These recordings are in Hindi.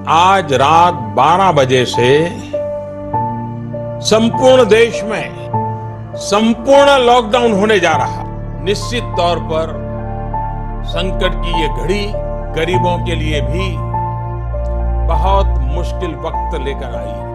आज रात 12 बजे से संपूर्ण देश में संपूर्ण लॉकडाउन होने जा रहा। निश्चित तौर पर संकट की ये घड़ी गरीबों के लिए भी बहुत मुश्किल वक्त लेकर आई है।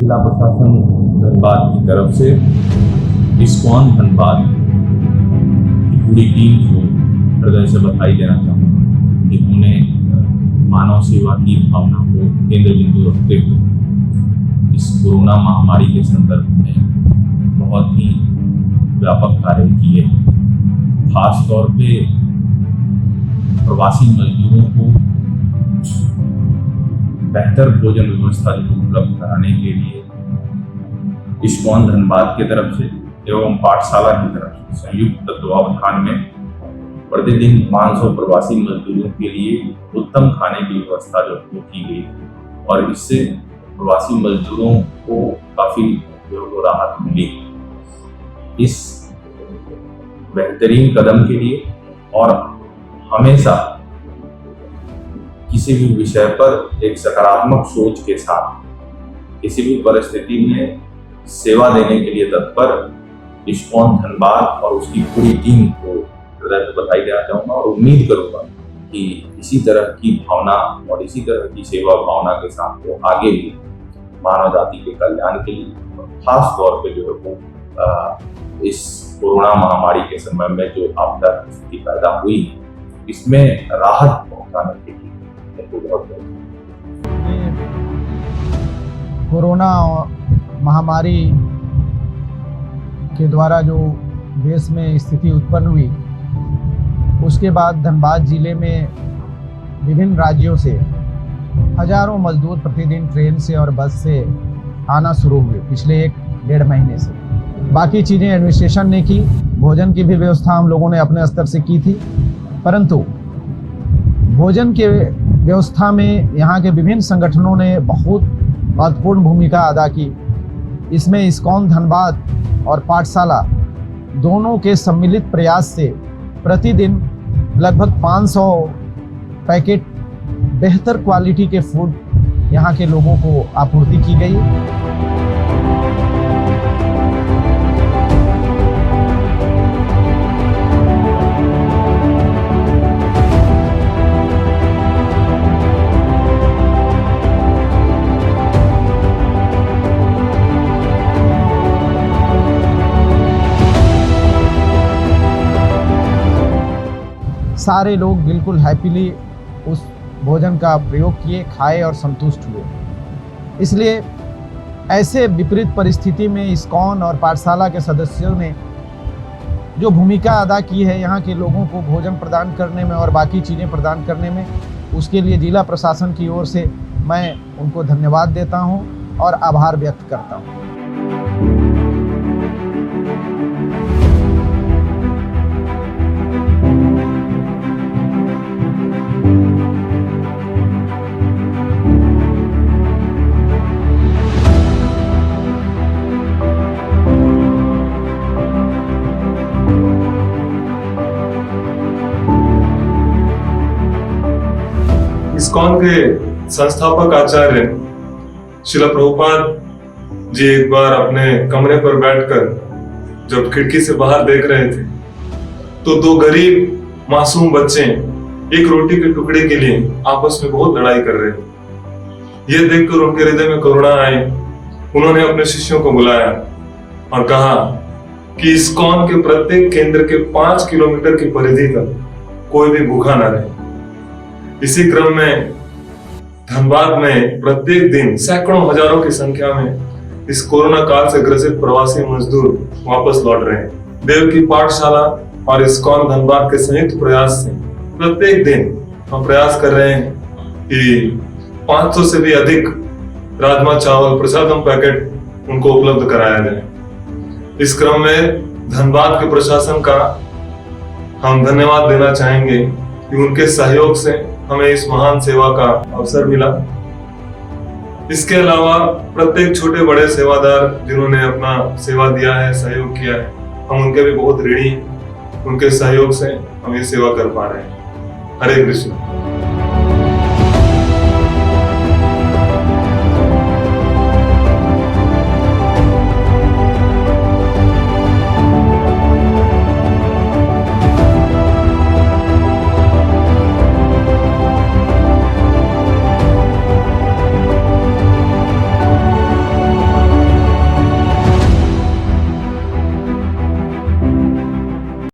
जिला प्रशासन धनबाद की तरफ से इस्कॉन धनबाद की पूरी टीम को हृदय से बधाई देना चाहूँगा कि उन्होंने मानव सेवा की भावना को केंद्र बिंदु रखते हुए इस कोरोना महामारी के संदर्भ में बहुत ही व्यापक कार्य किए। खास तौर पे प्रवासी मजदूरों को बेहतर भोजन व्यवस्था उपलब्ध कराने के लिए इस्कॉन धनबाद की तरफ से एवं पाठशाला की तरफ से संयुक्त तत्वावधान में प्रतिदिन 500 प्रवासी मजदूरों के लिए उत्तम खाने की व्यवस्था जो की गई और इससे प्रवासी मजदूरों को काफी राहत मिली। इस बेहतरीन कदम के लिए और हमेशा किसी भी विषय पर एक सकारात्मक सोच के साथ किसी भी परिस्थिति में सेवा देने के लिए तत्पर इस्कॉन धनबाद और उसकी पूरी टीम को हृदय से बधाई देना चाहूँगा और उम्मीद करूँगा कि इसी तरह की भावना और इसी तरह की सेवा भावना के साथ वो आगे भी मानव जाति के कल्याण के लिए खास तौर पे जो है वो इस कोरोना महामारी के समय में जो आपदा की स्थिति पैदा हुई इसमें राहत पहुँचाने के लिए कोरोना महामारी के द्वारा जो देश में स्थिति उत्पन्न हुई उसके बाद धनबाद जिले में विभिन्न राज्यों से हजारों मजदूर प्रतिदिन ट्रेन से और बस से आना शुरू हुए पिछले 1-1.5 महीने से। बाकी चीज़ें एडमिनिस्ट्रेशन ने की, भोजन की भी व्यवस्था हम लोगों ने अपने स्तर से की थी, परंतु भोजन के व्यवस्था में यहाँ के विभिन्न संगठनों ने बहुत महत्वपूर्ण भूमिका अदा की। इसमें इस्कॉन धनबाद और पाठशाला दोनों के सम्मिलित प्रयास से प्रतिदिन लगभग 500 पैकेट बेहतर क्वालिटी के फूड यहाँ के लोगों को आपूर्ति की गई। सारे लोग बिल्कुल हैप्पीली उस भोजन का प्रयोग किए, खाए और संतुष्ट हुए। इसलिए ऐसे विपरीत परिस्थिति में इस्कॉन और पाठशाला के सदस्यों ने जो भूमिका अदा की है यहाँ के लोगों को भोजन प्रदान करने में और बाकी चीज़ें प्रदान करने में, उसके लिए जिला प्रशासन की ओर से मैं उनको धन्यवाद देता हूँ और आभार व्यक्त करता हूँ। इस्कॉन के संस्थापक आचार्य श्रील प्रभुपाद जी एक बार अपने कमरे पर बैठकर जब खिड़की से बाहर देख रहे थे तो दो गरीब मासूम बच्चे एक रोटी के टुकड़े के लिए आपस में बहुत लड़ाई कर रहे थे। यह देखकर उनके हृदय में करुणा आई। उन्होंने अपने शिष्यों को बुलाया और कहा, कि इस्कॉन के प्रत्येक केंद्र के 5 किलोमीटर की परिधि तक कोई भी भूखा ना रहे। इसी क्रम में धनबाद में प्रत्येक दिन सैकड़ों हजारों की संख्या में इस कोरोना काल से ग्रसित प्रवासी मजदूर वापस लौट रहे हैं। देव की पाठशाला और इस्कॉन धनबाद के संयुक्त प्रयास से प्रत्येक दिन हम प्रयास कर रहे हैं कि 500 से भी अधिक राजमा चावल प्रसादम पैकेट उनको उपलब्ध कराया जाए। इस क्रम में धनबाद के प्रशासन का हम धन्यवाद देना चाहेंगे कि उनके सहयोग से हमें इस महान सेवा का अवसर मिला। इसके अलावा प्रत्येक छोटे बड़े सेवादार जिन्होंने अपना सेवा दिया है, सहयोग किया है, हम उनके भी बहुत ऋणी हैं। उनके सहयोग से हम ये सेवा कर पा रहे हैं। हरे कृष्ण।